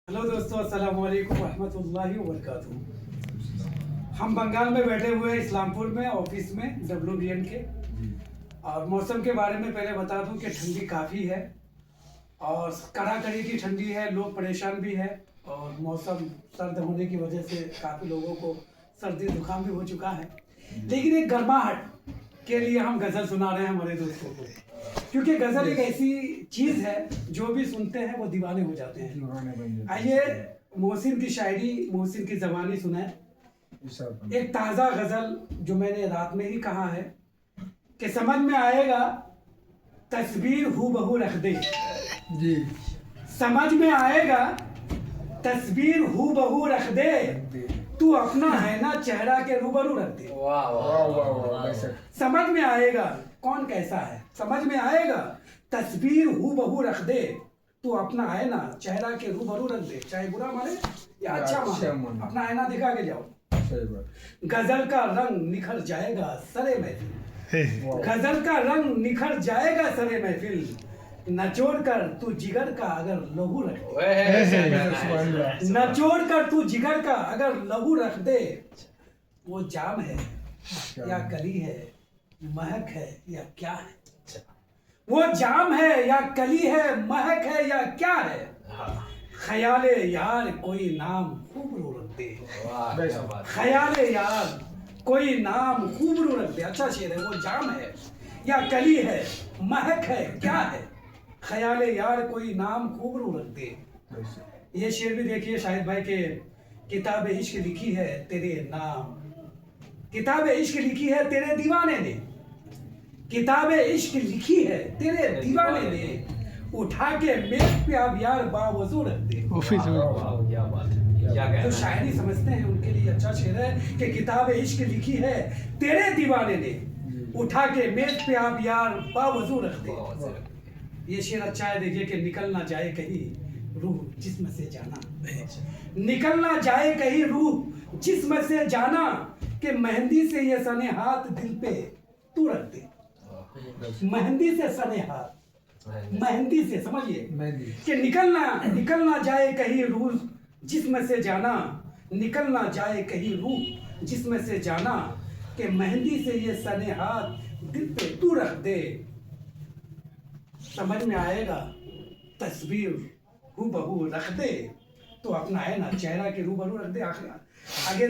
Hello दोस्तों, अस्सलाम वालेकुम रहमतुल्लाहि व बरकातुहू। हम बंगाल में बैठे हुए हैं, इस्लामपुर में ऑफिस में WBN के। और मौसम के बारे में पहले बता दूं कि ठंडी काफ़ी है और कड़ाकड़ी की ठंडी है, लोग परेशान भी है। और मौसम सर्द होने की वजह से काफ़ी लोगों को सर्दी जुकाम भी हो चुका है। लेकिन एक गर्माहट के लिए हम गज़ल सुना रहे हैं हमारे दोस्तों को, क्योंकि गज़ल एक ऐसी चीज़ है जो भी सुनते हैं वो दीवाने हो जाते हैं। आइए मोहसिन की शायरी, मोहसिन की ज़बानी सुनाए। एक ताज़ा गज़ल जो मैंने रात में ही कहा है कि समझ में आएगा तस्वीर हूबहू रख दे जी, समझ में आएगा तस्वीर हूबहू रख दे, तू अपना है ना चेहरा के रूबरू रख दे। वाह वाह वाह। समझ में आएगा कौन कैसा है, समझ में आएगा तस्वीर हूबहू रख दे, तू अपना है ना चेहरा के रूबरू रख दे। चाहे बुरा माने या अच्छा माने, अपना आईना दिखा के जाओ। गजल का रंग निखर जाएगा सरे महफिल, गजल का रंग निखर जाएगा सरे महफिल, नचोड़ कर तू जिगर का अगर लहू रख दे, नचोड़ कर तू जिगर का अगर लहू रख दे, वो जाम है या कली है, महक है या क्या है, वो जाम है या कली है, महक है या क्या है, ख्याले यार कोई नाम खूबरू रख दे, ख्याले यार कोई नाम खूबरू रख दे। अच्छा शेर है। वो जाम है या कली है, महक है क्या है, ख्याले यार कोई नाम खूबरू रख दे। ये शेर भी देखिए शाहिद भाई के किताब इश्क लिखी है तेरे नाम, किताब इश्क लिखी है तेरे दीवाने ने, किताब इश्क लिखी है तेरे दीवाने ने, उठा के मेज पे अब यार बावजू रख दे। जो शायरी समझते हैं उनके लिए अच्छा शेर है कि किताब इश्क लिखी है तेरे दीवाने ने, उठा के मेज पे आप यार बावजू रख दे। ये शेर अच्छा है। देखिए कि निकल ना जाए कहीं रूह जिस्म से जाना, निकल ना जाए कहीं रूह जिस्म से जाना, कि मेहंदी से ये सने हाथ दिल पे तू रख दे। मेहंदी से सने हाथ, मेहंदी से समझिए कि निकल ना जाए कहीं रूह जिस्म से जाना, निकल ना जाए कहीं रूह जिस्म से जाना, कि मेहंदी से ये सने हाथ दिल पे तू रख दे, समझ में आएगा तस्वीर हूबहू रख दे, तो अपना है ना चेहरा के रूबरू रख दे। आगे